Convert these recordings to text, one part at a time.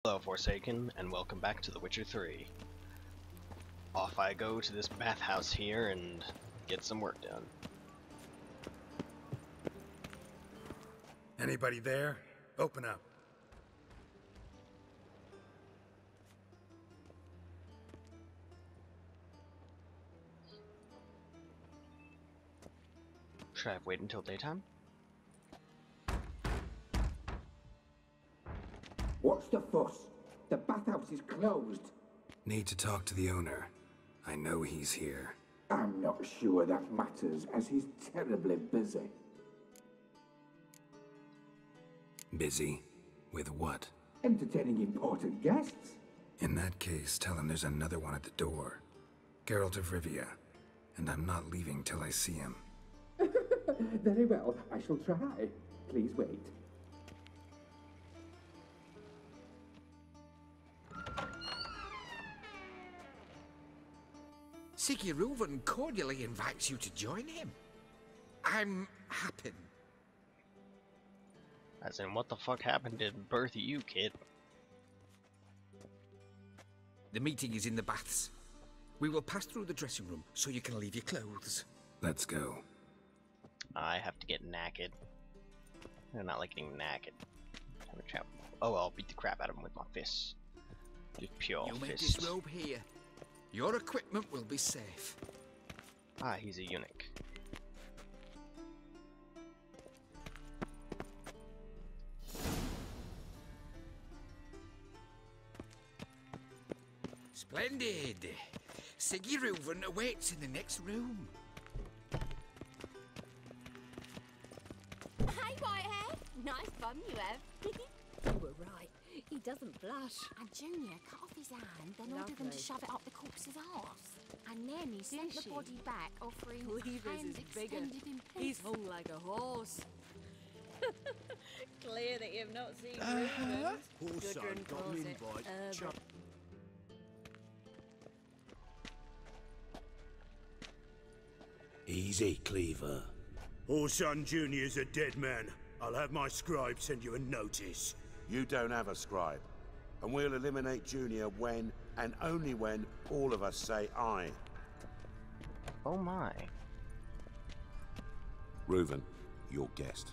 Hello, Forsaken, and welcome back to The Witcher 3. Off I go to this bathhouse here and get some work done. Anybody there? Open up. Should I have waited until daytime? What's the fuss? The bathhouse is closed. Need to talk to the owner. I know he's here. I'm not sure that matters, as he's terribly busy. Busy? With what? Entertaining important guests. In that case, tell him there's another one at the door. Geralt of Rivia. And I'm not leaving till I see him. Very well, I shall try. Please wait. Sigi Ruven cordially invites you to join him. I'm happy. As in, what the fuck happened to birth you, kid? The meeting is in the baths. We will pass through the dressing room so you can leave your clothes. Let's go. I have to get naked. I not like getting naked. Have a chat. Oh, I'll beat the crap out of him with my fists. Just pure You may fists. disrobe here. Your equipment will be safe. Ah, he's a eunuch. Splendid. Sigi Ruven awaits in the next room. Hey, Whitehead! Nice bum you have. You were right. He doesn't blush. And Junior cut off his hand, then ordered them to Lovely. shove it up the corpse's arse. And then he sent the she? body back, offering Cleavers hands is bigger. extended in He's peace. hung like a horse. Clear that you've not seen Ruven. Also Gudrun got calls an it invite. urban. Easy, Cleaver. Orson Jr.'s a dead man. I'll have my scribe send you a notice. You don't have a scribe, and we'll eliminate Junior when, and only when, all of us say aye. Oh my. Ruven, your guest.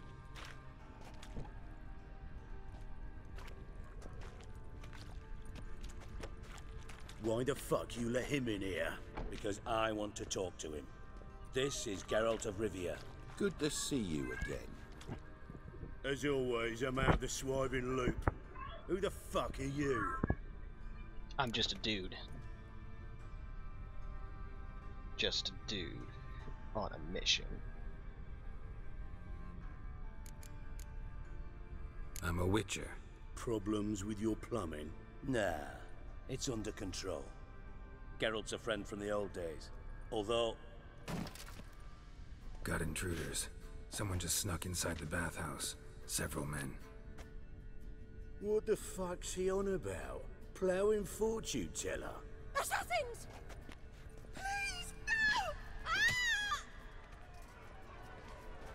Why the fuck you let him in here? Because I want to talk to him. This is Geralt of Rivia. Good to see you again. As always, I'm out of the swiving loop. Who the fuck are you? I'm just a dude. Just a dude. On a mission. I'm a witcher. Problems with your plumbing? Nah, it's under control. Geralt's a friend from the old days. Although... Got intruders. Someone just snuck inside the bathhouse. Several men. What the fuck's he on about? Ploughing fortune teller? Assassins! Please, no! Ah!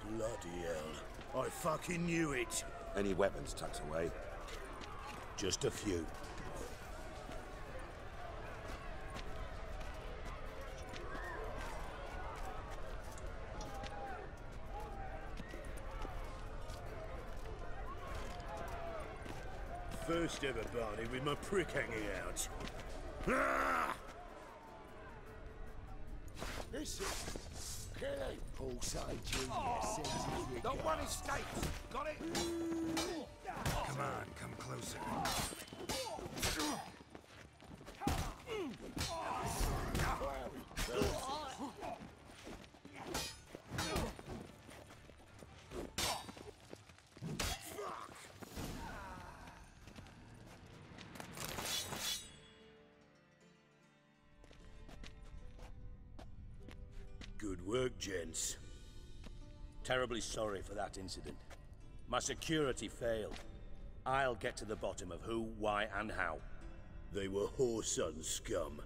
Bloody hell. I fucking knew it. Any weapons tucked away? Just a few. First ever party with my prick hanging out. Ah! Listen, Kelly, Paul Jr. Not one escapes. Got it? Come on, come closer. Good work, gents. Terribly sorry for that incident. My security failed. I'll get to the bottom of who, why, and how. They were whoreson scum.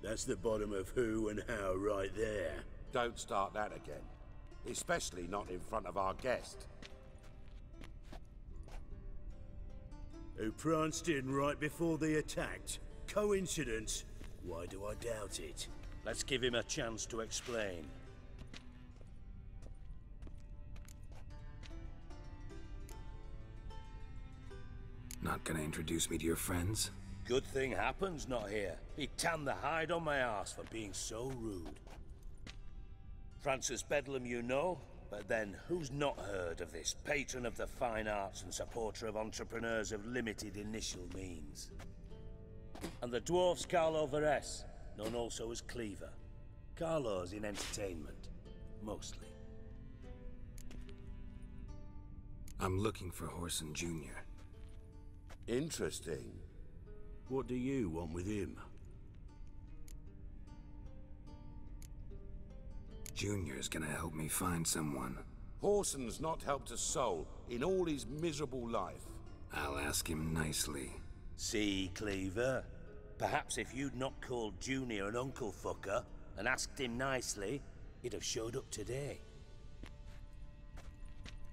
That's the bottom of who and how right there. Don't start that again. Especially not in front of our guest. who pranced in right before they attacked. Coincidence? Why do I doubt it? Let's give him a chance to explain. Not gonna introduce me to your friends? Good thing Happen's not here. He'd tan the hide on my ass for being so rude. Francis Bedlam you know, but then who's not heard of this patron of the fine arts and supporter of entrepreneurs of limited initial means? And the dwarf's Carlo Veres, known also as Cleaver. Carlo's in entertainment, mostly. I'm looking for Horson Jr. Interesting. What do you want with him? Junior's gonna help me find someone. Horson's not helped a soul in all his miserable life. I'll ask him nicely. See, Cleaver? Perhaps if you'd not called Junior an uncle fucker and asked him nicely, he'd have showed up today.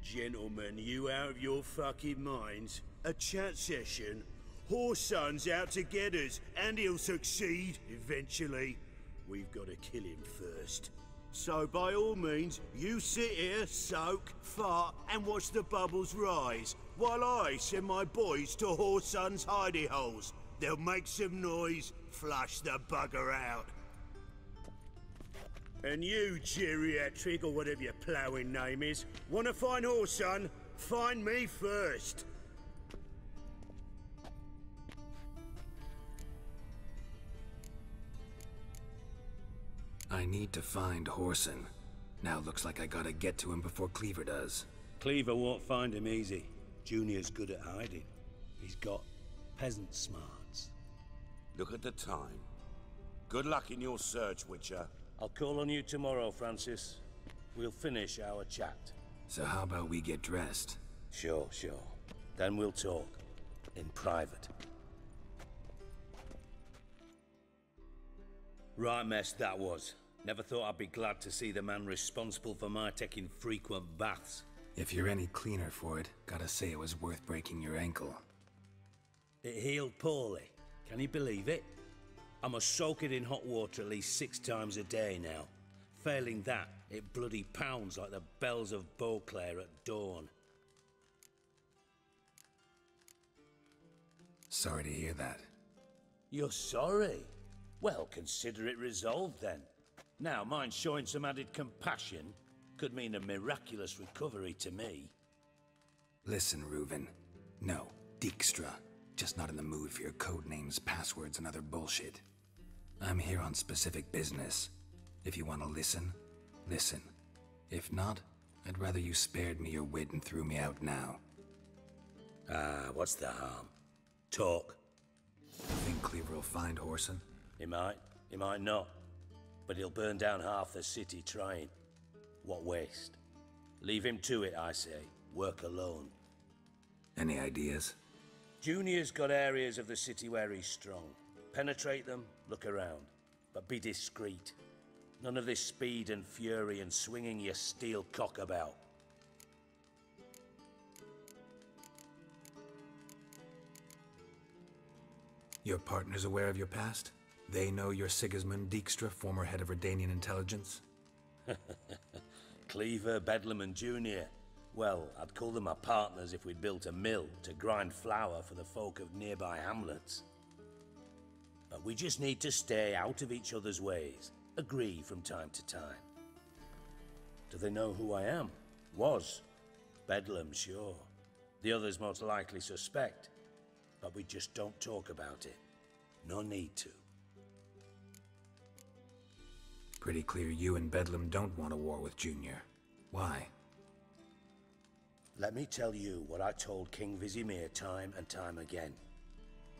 Gentlemen, you out of your fucking minds? A chat session? Horson's out to get us, and he'll succeed, eventually. We've got to kill him first. So by all means, you sit here, soak, fart, and watch the bubbles rise, while I send my boys to Horson's hidey holes. They'll make some noise, flush the bugger out. And you, geriatric, or whatever your ploughing name is, wanna find Horson? Find me first. I need to find Horson. Now looks like I gotta get to him before Cleaver does. Cleaver won't find him easy. Junior's good at hiding. He's got peasant smarts. Look at the time. Good luck in your search, Witcher. I'll call on you tomorrow, Francis. We'll finish our chat. So how about we get dressed? Sure. Then we'll talk. In private. Right mess that was. Never thought I'd be glad to see the man responsible for my taking frequent baths. If you're any cleaner for it, gotta say it was worth breaking your ankle. It healed poorly. Can you believe it? I must soak it in hot water at least 6 times a day now. Failing that, it bloody pounds like the bells of Beauclair at dawn. Sorry to hear that. You're sorry? Well, consider it resolved then. Now, mind showing some added compassion could mean a miraculous recovery to me. Listen, Ruven. No, Dijkstra. Just not in the mood for your code names, passwords, and other bullshit. I'm here on specific business. If you want to listen, listen. If not, I'd rather you spared me your wit and threw me out now. What's the harm? Talk. Think Cleaver will find Horson? He might not. But he'll burn down half the city trying. What waste. Leave him to it, I say. Work alone. Any ideas? Junior's got areas of the city where he's strong. Penetrate them, look around. But be discreet. None of this speed and fury and swinging your steel cock about. Your partner's aware of your past? They know you're Sigismund Dijkstra, former head of Redanian intelligence? Cleaver, Bedlam and Junior. Well, I'd call them my partners if we'd built a mill to grind flour for the folk of nearby hamlets. But we just need to stay out of each other's ways. Agree from time to time. Do they know who I am? Was. Bedlam, sure. The others most likely suspect. But we just don't talk about it. No need to. Pretty clear you and Bedlam don't want a war with Junior. Why? Let me tell you what I told King Vizimir time and time again.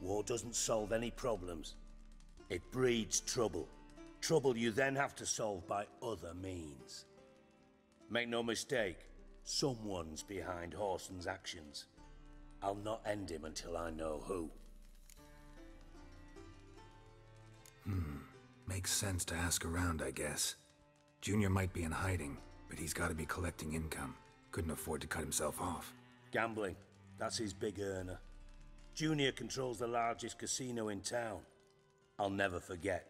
War doesn't solve any problems. It breeds trouble. Trouble you then have to solve by other means. Make no mistake, someone's behind Horson's actions. I'll not end him until I know who. Makes sense to ask around, I guess. Junior might be in hiding, but he's gotta be collecting income. Couldn't afford to cut himself off. Gambling, that's his big earner. Junior controls the largest casino in town. I'll never forget.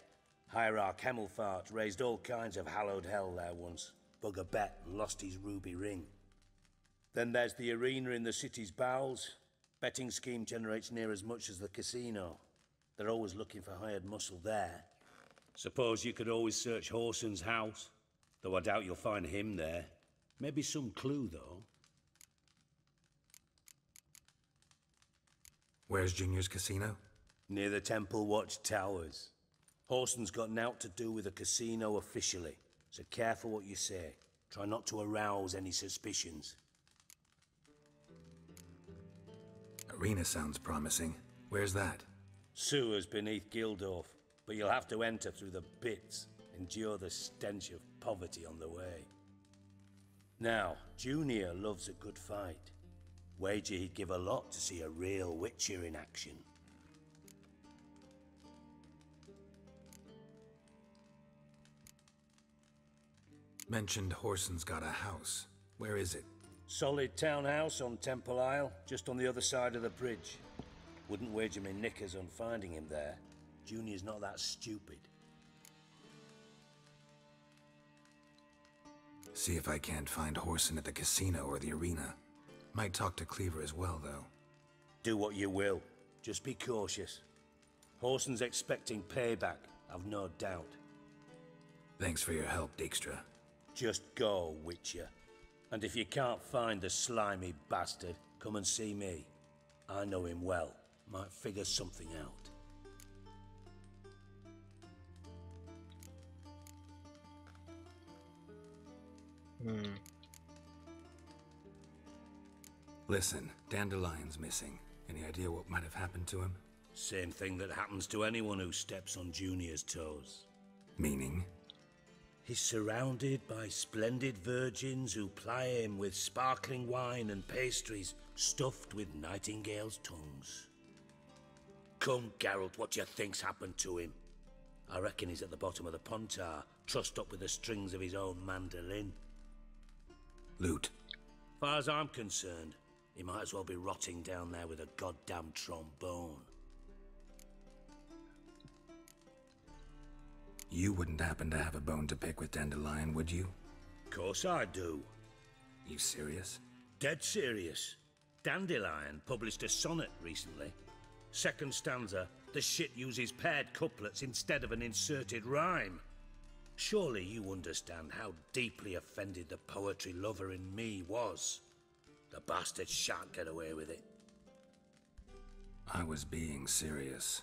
Hierarch Hemmelfart raised all kinds of hallowed hell there once. Bug a bet and lost his ruby ring. Then there's the arena in the city's bowels. Betting scheme generates near as much as the casino. They're always looking for hired muscle there. Suppose you could always search Horson's house, though I doubt you'll find him there. Maybe some clue, though. Where's Junior's casino? Near the Temple Watch Towers. Horson's got nought to do with the casino officially, so careful what you say. Try not to arouse any suspicions. Arena sounds promising. Where's that? Sewers beneath Gildorf, but you'll have to enter through the pits, endure the stench of poverty on the way. Now, Junior loves a good fight. Wager he'd give a lot to see a real Witcher in action. Mentioned Horson's got a house. Where is it? Solid townhouse on Temple Isle, just on the other side of the bridge. Wouldn't wager me knickers on finding him there. Junior's not that stupid. See if I can't find Horson at the casino or the arena. Might talk to Cleaver as well, though. Do what you will. Just be cautious. Horson's expecting payback, I've no doubt. Thanks for your help, Dijkstra. Just go, Witcher. And if you can't find the slimy bastard, come and see me. I know him well. Might figure something out. Listen, Dandelion's missing. Any idea what might have happened to him? Same thing that happens to anyone who steps on Junior's toes. Meaning? He's surrounded by splendid virgins who ply him with sparkling wine and pastries stuffed with nightingales' tongues. Come, Geralt, what do you think's happened to him? I reckon he's at the bottom of the Pontar, trussed up with the strings of his own mandolin. Loot. Far as I'm concerned, he might as well be rotting down there with a goddamn trombone. You wouldn't happen to have a bone to pick with Dandelion, would you? Course I do. You serious? Dead serious. Dandelion published a sonnet recently. Second stanza, the shit uses paired couplets instead of an inserted rhyme. Surely you understand how deeply offended the poetry lover in me was. The bastard shan't get away with it. I was being serious.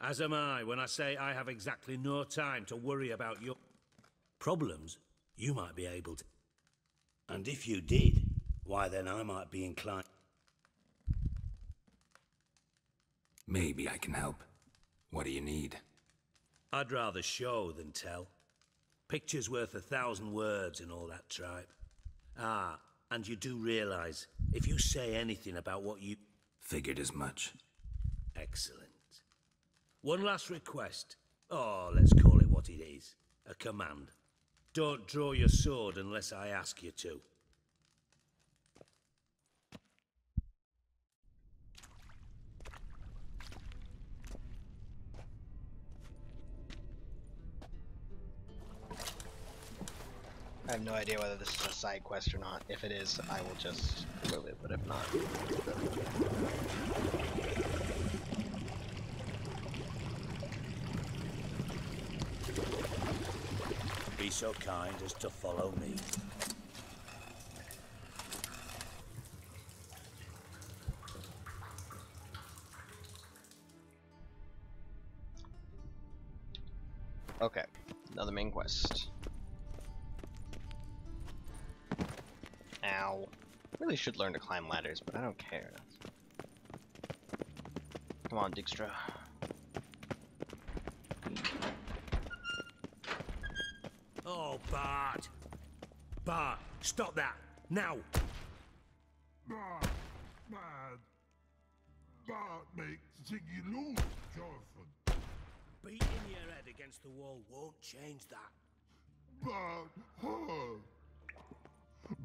As am I when I say I have exactly no time to worry about your problems. You might be able to. And if you did, why then I might be inclined. Maybe I can help. What do you need? I'd rather show than tell. Picture's worth 1,000 words and all that tripe. Ah, and you do realize, if you say anything about what you... Figured as much. Excellent. One last request. Oh, let's call it what it is. A command. Don't draw your sword unless I ask you to. I have no idea whether this is a side quest or not. If it is, I will just move it, but if not... Be so kind as to follow me. Okay, another main quest. Ow. Really should learn to climb ladders, but I don't care. Come on, Dijkstra. Oh, Bart! Bart, stop that! Now! Bart, mad. Bart makes Sigi lose, Jonathan. Beating your head against the wall won't change that. Bart, hurt.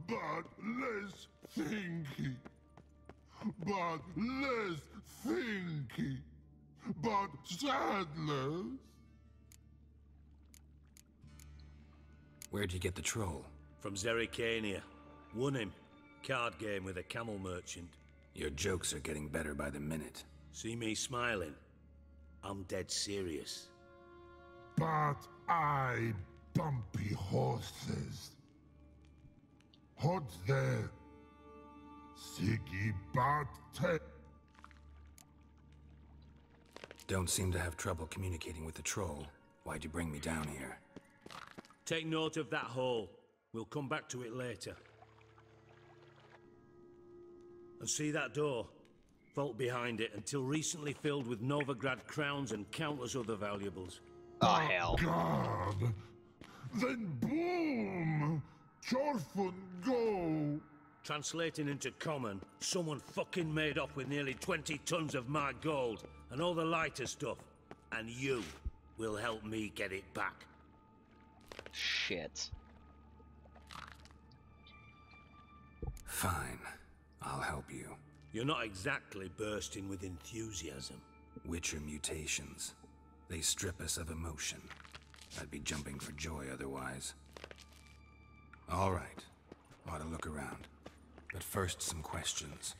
But less thinky. but less thinky, but sadless. Where'd you get the troll? From Zerrikania. Won him. Card game with a camel merchant. Your jokes are getting better by the minute. See me smiling? I'm dead serious. But I bumpy horses. Hot there. Sigi Bate. Don't seem to have trouble communicating with the troll. Why'd you bring me down here? Take note of that hole. We'll come back to it later. And see that door? Vault behind it, until recently filled with Novigrad crowns and countless other valuables. Oh, hell. God. Then boom! Chorfun go! Translating into common, someone fucking made off with nearly 20 tons of my gold and all the lighter stuff. And you will help me get it back. Shit. Fine. I'll help you. You're not exactly bursting with enthusiasm. Witcher mutations. They strip us of emotion. I'd be jumping for joy otherwise. All right. Ought to look around. But first, some questions.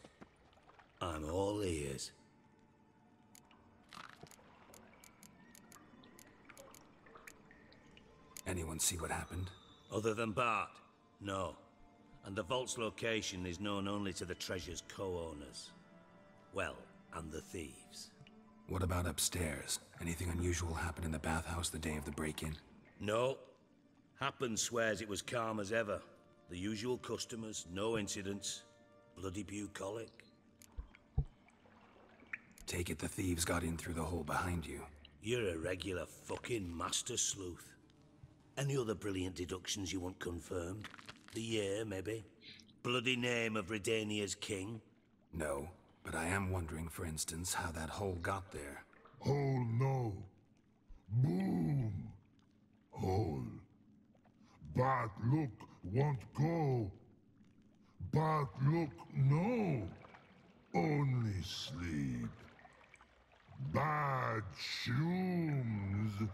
I'm all ears. Anyone see what happened? Other than Bart? No. And the vault's location is known only to the treasure's co-owners. Well, and the thieves. What about upstairs? Anything unusual happen in the bathhouse the day of the break-in? No. Happen swears it was calm as ever. The usual customers, no incidents. Bloody bucolic. Take it the thieves got in through the hole behind you. You're a regular fucking master sleuth. Any other brilliant deductions you want confirmed? The year, maybe? Bloody name of Redania's king? No, but I am wondering, for instance, how that hole got there. Hole no. Boom. Hole. But look won't go. But look no. Only sleep. Bad shoes.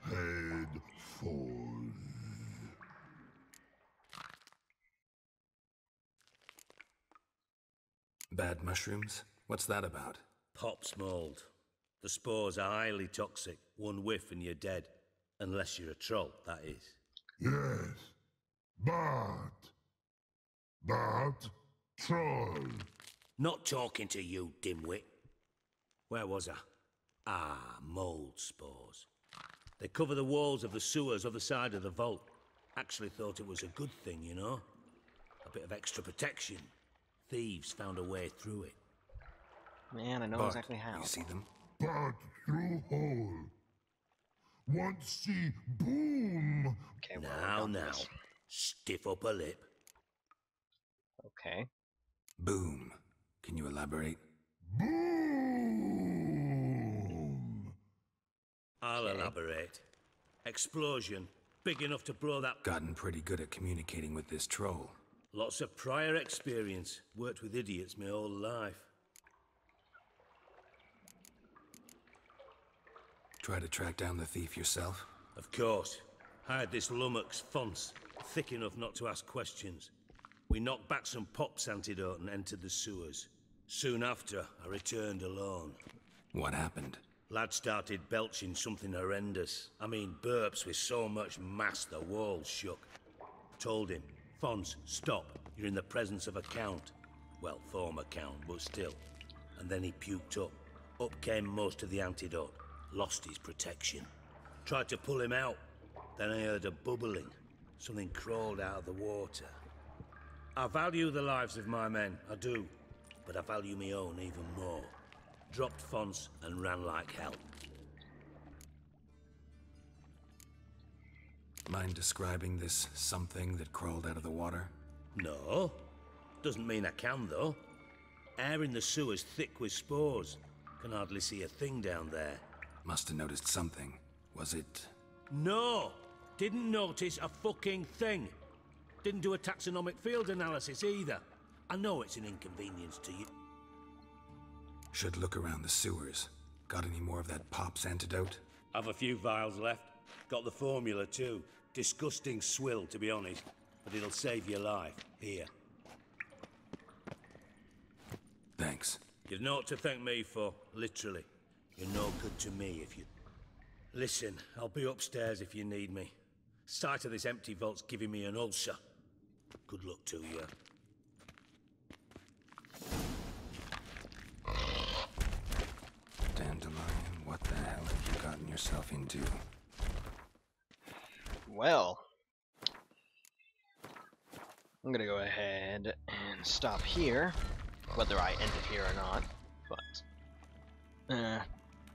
Head falls. Bad mushrooms? What's that about? Pop's mold. The spores are highly toxic. One whiff and you're dead. Unless you're a troll, that is. Yes. But troll. Not talking to you, dimwit. Where was I? Ah, mold spores. They cover the walls of the sewers other side of the vault. Actually thought it was a good thing, you know? A bit of extra protection. Thieves found a way through it. Man, I know Bart, exactly how. You see them? But through hole. Want see boom. Okay, well, Now, we got now. this. Stiff upper lip. Okay. Boom. Can you elaborate? Boom. I'll elaborate. Explosion. Big enough to blow that... Gotten pretty good at communicating with this troll. Lots of prior experience. Worked with idiots my whole life. Try to track down the thief yourself? Of course. Hired this lummox, Fons. Thick enough not to ask questions. We knocked back some Pop's antidote and entered the sewers. Soon after, I returned alone. What happened? Lad started belching something horrendous. I mean, burps with so much mass the walls shook. Told him, Fons, stop. You're in the presence of a count. Well, former count, but still. And then he puked up. Up came most of the antidote. Lost his protection. Tried to pull him out. Then I heard a bubbling. Something crawled out of the water. I value the lives of my men, I do. But I value my own even more. Dropped Fons and ran like hell. Mind describing this something that crawled out of the water? No. Doesn't mean I can, though. Air in the sewer's thick with spores. Can hardly see a thing down there. Must have noticed something. Was it... No! Didn't notice a fucking thing. Didn't do a taxonomic field analysis either. I know it's an inconvenience to you. Should look around the sewers. Got any more of that Pop's antidote? Have a few vials left. Got the formula too. Disgusting swill, to be honest. But it'll save your life. Here. Thanks. You've naught to thank me for, literally. You're no good to me if you... Listen, I'll be upstairs if you need me. Sight of this empty vault's giving me an ulcer. Good luck to you. Dandelion, what the hell have you gotten yourself into? Well, I'm gonna go ahead and stop here, whether I end it here or not, but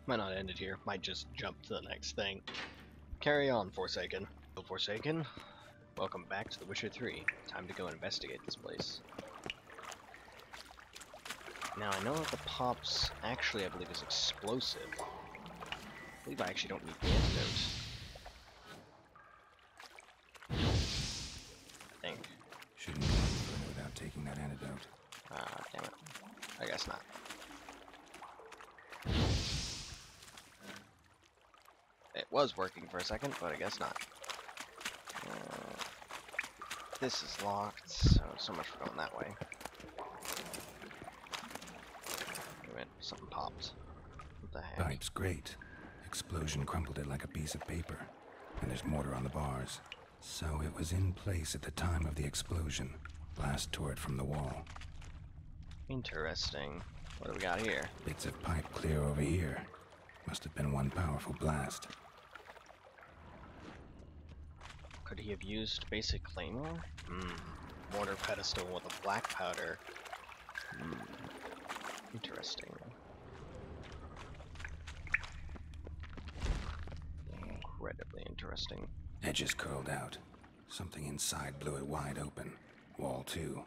might not end it here, might just jump to the next thing. Carry on, Forsaken. Forsaken, welcome back to The Witcher 3. Time to go investigate this place. Now I know that the Pops actually, I believe, is explosive. I believe I actually don't need the antidote. I think. Shouldn't go further without taking that antidote. Ah, damn it. I guess not. It was working for a second, but I guess not. This is locked, so much for going that way. Wait, something popped. What the heck? Pipe's great. Explosion crumpled it like a piece of paper. And there's mortar on the bars. So it was in place at the time of the explosion. Blast tore it from the wall. Interesting. What do we got here? Bits of pipe clear over here. Must have been one powerful blast. Could he have used basic claymore? Mortar pedestal with a black powder. Interesting. Incredibly interesting. Edges curled out. Something inside blew it wide open. Wall too.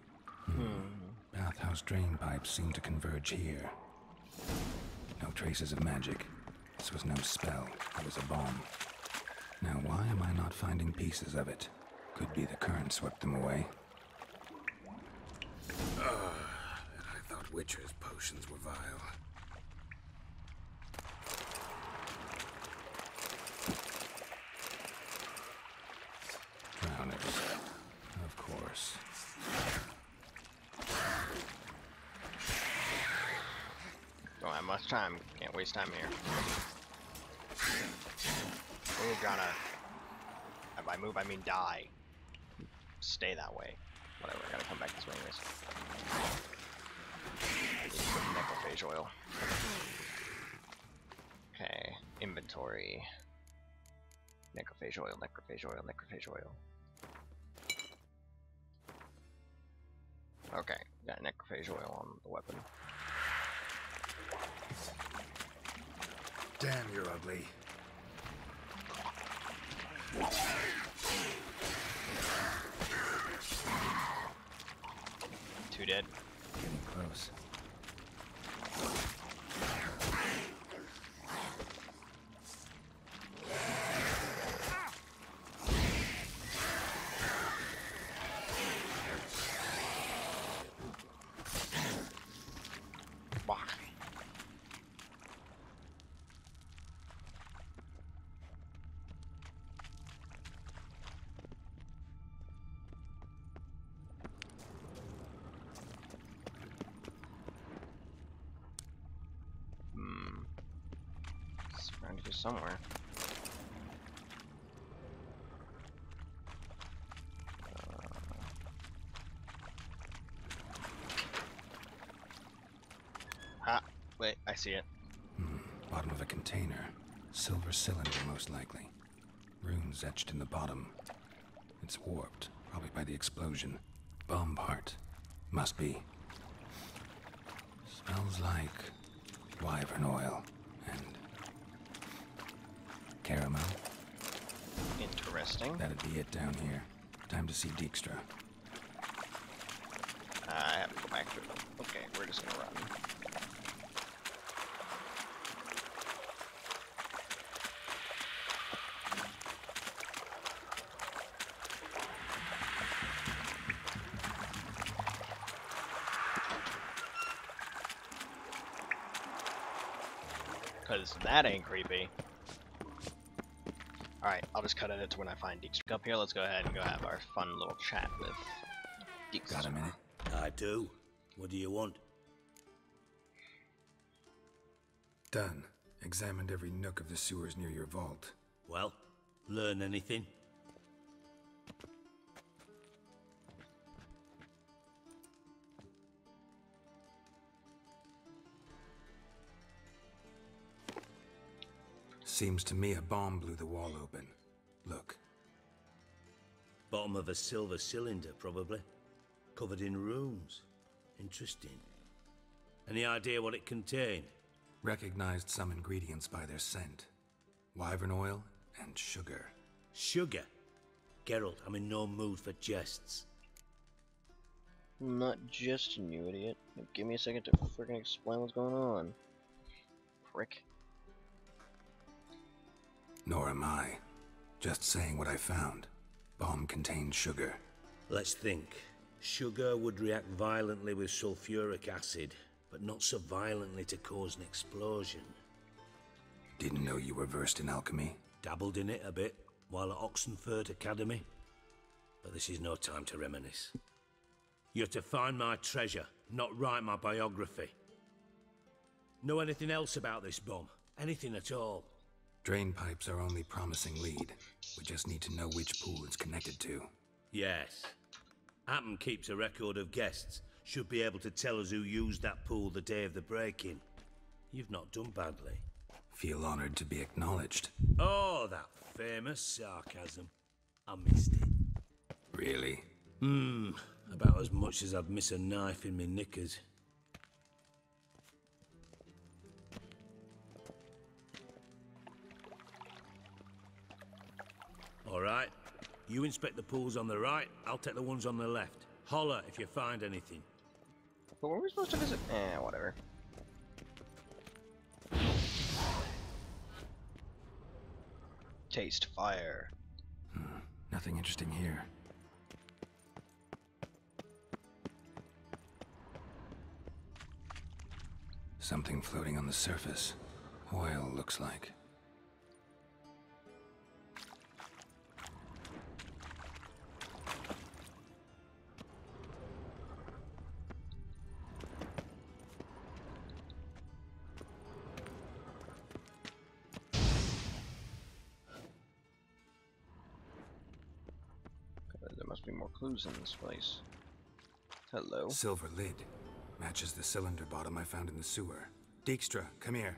Bathhouse drain pipes seem to converge here. No traces of magic. This was no spell. It was a bomb. Now why am I not finding pieces of it? Could be the current swept them away. I thought Witcher's potions were vile. Drowners. Of course. Don't have much time. Can't waste time here. Move, Jana. By move, I mean die. Stay that way. Whatever, I gotta come back this way anyways. I need to put necrophage oil. Okay, inventory. Necrophage oil, necrophage oil, necrophage oil. Okay, got necrophage oil on the weapon. Damn, you're ugly. Two dead. Getting close. Bah. It's around here somewhere. Wait, I see it. Bottom of a container. Silver cylinder, most likely. Runes etched in the bottom. It's warped, probably by the explosion. Bomb part. Must be. Smells like wyvern oil and caramel. Interesting. That'd be it down here. Time to see Dijkstra. I have to go back through them. Okay, we're just gonna run. Because that ain't creepy. Alright, I'll just cut it to when I find Dijkstra. Up here, let's go ahead and go have our fun little chat with Dijkstra. Got a minute? I do. What do you want? Done. Examined every nook of the sewers near your vault. Well, learn anything? Seems to me a bomb blew the wall open. Look. Bottom of a silver cylinder, probably. Covered in runes. Interesting. Any idea what it contained? Recognized some ingredients by their scent. Wyvern oil and sugar. Sugar? Geralt, I'm in no mood for jests. I'm not jesting, you idiot. Give me a second to freaking explain what's going on. Prick. Nor am I. Just saying what I found. Bomb contained sugar. Let's think. Sugar would react violently with sulfuric acid, but not so violently to cause an explosion. Didn't know you were versed in alchemy. Dabbled in it a bit while at Oxenford Academy. But this is no time to reminisce. You're to find my treasure, not write my biography. Know anything else about this bomb? Anything at all? Drain pipes are only promising lead. We just need to know which pool it's connected to. Yes. Appen keeps a record of guests. Should be able to tell us who used that pool the day of the break-in. You've not done badly. Feel honored to be acknowledged. Oh, that famous sarcasm. I missed it. Really? About as much as I'd miss a knife in my knickers. Alright. You inspect the pools on the right, I'll take the ones on the left. Holler if you find anything. But were we supposed to visit? Whatever. Taste fire. Nothing interesting here. Something floating on the surface. Oil, looks like. There must be more clues in this place. Hello. Silver lid. Matches the cylinder bottom I found in the sewer. Dijkstra, come here.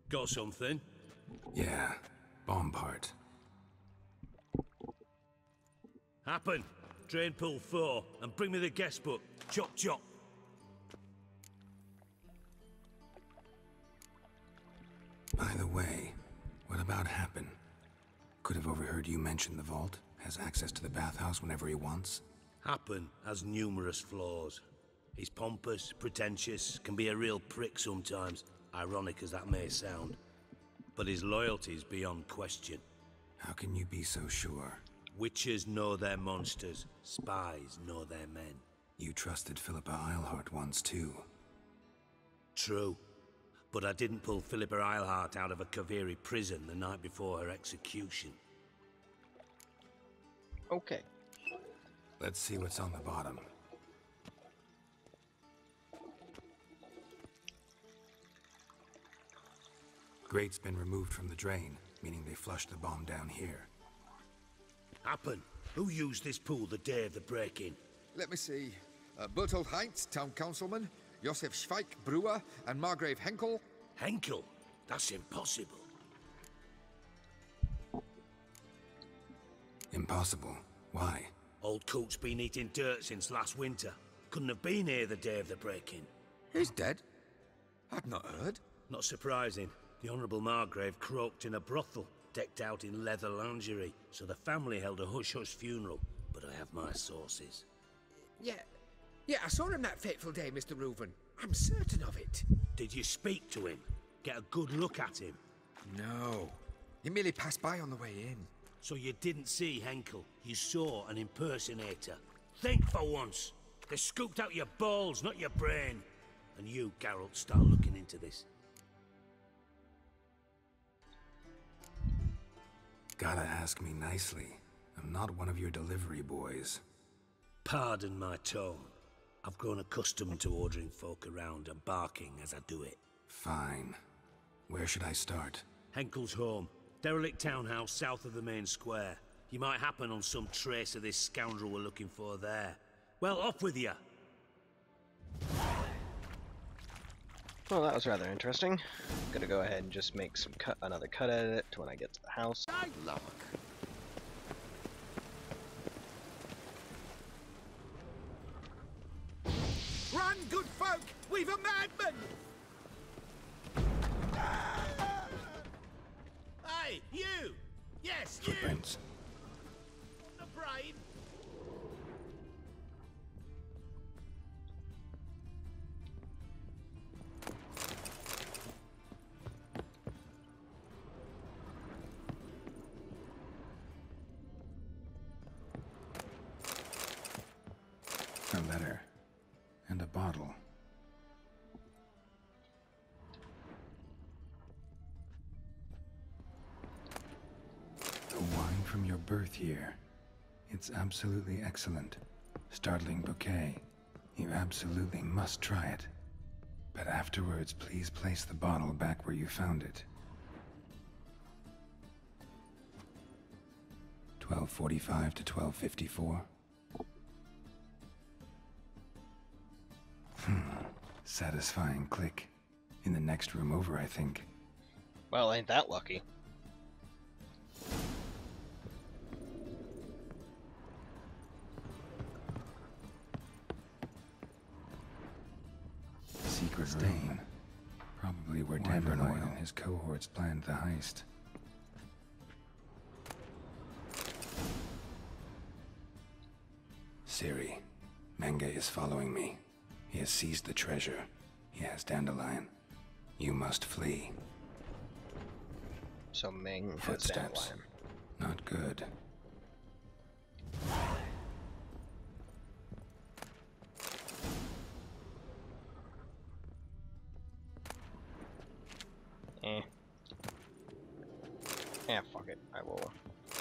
Got something? Yeah, bomb part. Happen. Drain pool 4, and bring me the guest book. Chop chop. By the way, what about Happen? Could have overheard you mention the vault. Has access to the bathhouse whenever he wants. Happen has numerous flaws. He's pompous, pretentious, can be a real prick sometimes, ironic as that may sound. But his loyalty's beyond question. How can you be so sure? Witches know their monsters, spies know their men. You trusted Philippa Eilhart once too. True. But I didn't pull Philippa Eilhart out of a Kaviri prison the night before her execution. Okay. Let's see what's on the bottom. Grate's been removed from the drain, meaning they flushed the bomb down here. Happen. Who used this pool the day of the break-in? Let me see. Bertold Heinz, town councilman, Josef Schweik, brewer, and Margrave Henkel. Henkel? That's impossible. Impossible. Why? Old Coot's been eating dirt since last winter. Couldn't have been here the day of the break-in. He's dead? I'd not heard. Not surprising. The Honourable Margrave croaked in a brothel, decked out in leather lingerie, so the family held a hush-hush funeral. But I have my sources. Yeah, I saw him that fateful day, Mr. Ruven. I'm certain of it. Did you speak to him? Get a good look at him? No. He merely passed by on the way in. So you didn't see Henkel. You saw an impersonator. Think for once. They scooped out your balls, not your brain. And you, Geralt, start looking into this. Gotta ask me nicely. I'm not one of your delivery boys. Pardon my tone. I've grown accustomed to ordering folk around and barking as I do it. Fine. Where should I start? Henkel's home. Derelict townhouse south of the main square. You might happen on some trace of this scoundrel we're looking for there. Well, off with you! Well, that was rather interesting. Gonna go ahead and just make another cut at it when I get to the house. Luck. Run, good folk! We've a madman! Hey, you! Yes, you! Footprints. The brain! A letter. And a bottle. The wine from your birth year. It's absolutely excellent. Startling bouquet. You absolutely must try it. But afterwards, please place the bottle back where you found it. 12:45 to 12:54. Satisfying click. In the next room over, I think. Well, ain't that lucky. Secret stain. Probably where Devenoy and his cohorts planned the heist. Ciri, Menge is following me. He has seized the treasure. He has Dandelion. You must flee. So Ming has Footsteps. Dandelion. Not good. Fuck it. I will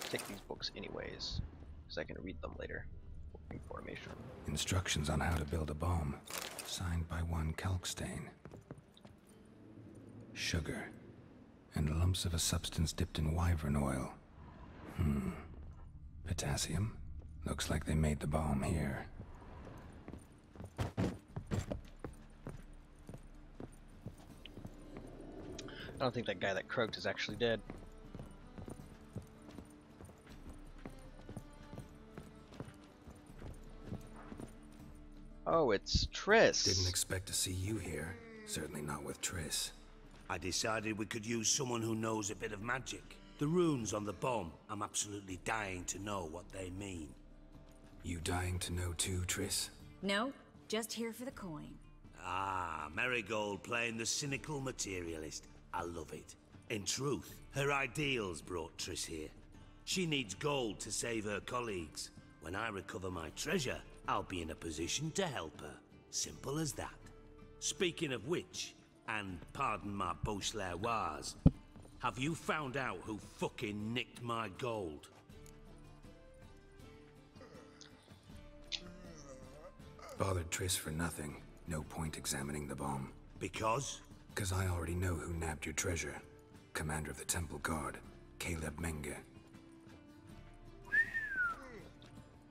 take these books anyways, because I can read them later. Information. Instructions on how to build a bomb. Signed by one Kalkstain. Sugar. And lumps of a substance dipped in wyvern oil. Potassium? Looks like they made the bomb here. I don't think that guy that croaked is actually dead. Oh, it's Triss. Didn't expect to see you here. Certainly not with Triss. I decided we could use someone who knows a bit of magic. The runes on the bomb, I'm absolutely dying to know what they mean. You dying to know too, Triss? No, just here for the coin. Ah, Marigold playing the cynical materialist. I love it. In truth, her ideals brought Triss here. She needs gold to save her colleagues. When I recover my treasure, I'll be in a position to help her. Simple as that. Speaking of which, and pardon my Beauclervois, have you found out who fucking nicked my gold? Bothered Triss for nothing. No point examining the bomb. Because? 'Cause I already know who nabbed your treasure. Commander of the Temple Guard, Caleb Menge.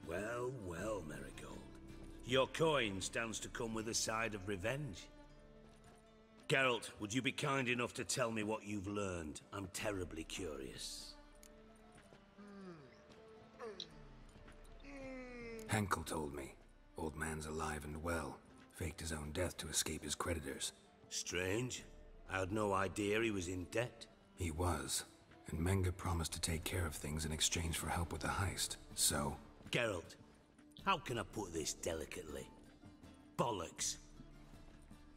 Well, well, Marigold. Your coin stands to come with a side of revenge. Geralt, would you be kind enough to tell me what you've learned? I'm terribly curious. Henkel told me. Old man's alive and well. Faked his own death to escape his creditors. Strange. I had no idea he was in debt. He was. And Menge promised to take care of things in exchange for help with the heist. So... Geralt, how can I put this delicately? Bollocks.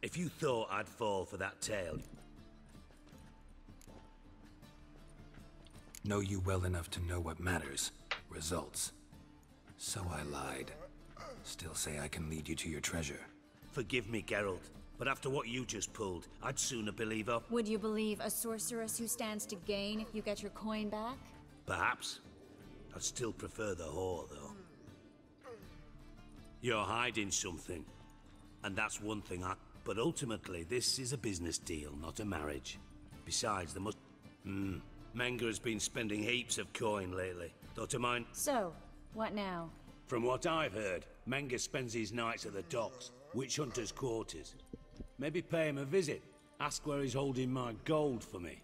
If you thought I'd fall for that tale... Know you well enough to know what matters. Results. So I lied. still say I can lead you to your treasure. Forgive me, Geralt, but after what you just pulled, I'd sooner believe her. Would you believe a sorceress who stands to gain if you get your coin back? Perhaps. I'd still prefer the whore, though. You're hiding something, and that's one thing But ultimately, this is a business deal, not a marriage. Besides, there must... Menga has been spending heaps of coin lately. Daughter mine... So, what now? From what I've heard, Menga spends his nights at the docks, witch hunters' quarters. Maybe pay him a visit. Ask where he's holding my gold for me.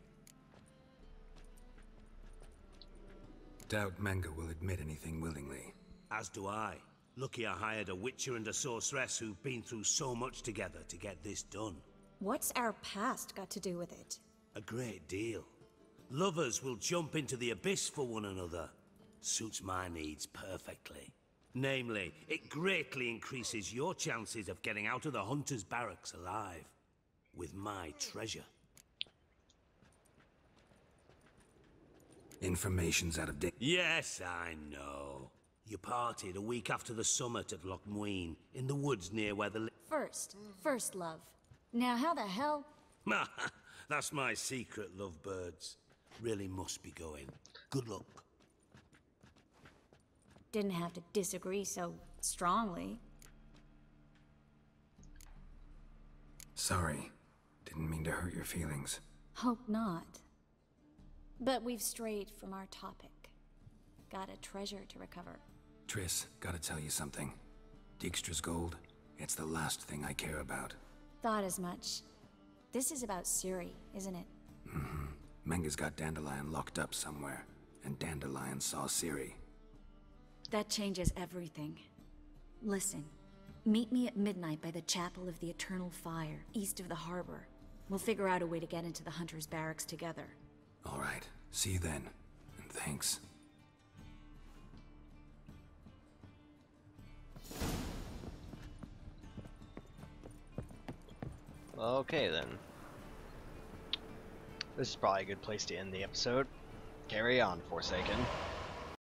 Doubt Menga will admit anything willingly. As do I. Lucky I hired a witcher and a sorceress who've been through so much together to get this done. What's our past got to do with it? A great deal. Lovers will jump into the abyss for one another. Suits my needs perfectly. Namely, it greatly increases your chances of getting out of the hunter's barracks alive. With my treasure. Information's out of date. Yes, I know. You partied a week after the summit at Loch Muin, in the woods near where the... First love. Now how the hell... That's my secret, lovebirds. Really must be going. Good luck. Didn't have to disagree so strongly. Sorry. Didn't mean to hurt your feelings. Hope not. But we've strayed from our topic. Got a treasure to recover. Triss, gotta tell you something. Dijkstra's gold, it's the last thing I care about. Thought as much. This is about Ciri, isn't it? Mm-hmm. Menga's got Dandelion locked up somewhere, and Dandelion saw Ciri. That changes everything. Listen, meet me at midnight by the Chapel of the Eternal Fire, east of the harbor. We'll figure out a way to get into the Hunter's Barracks together. All right, see you then, and thanks. Okay then. This is probably a good place to end the episode. Carry on, Forsaken.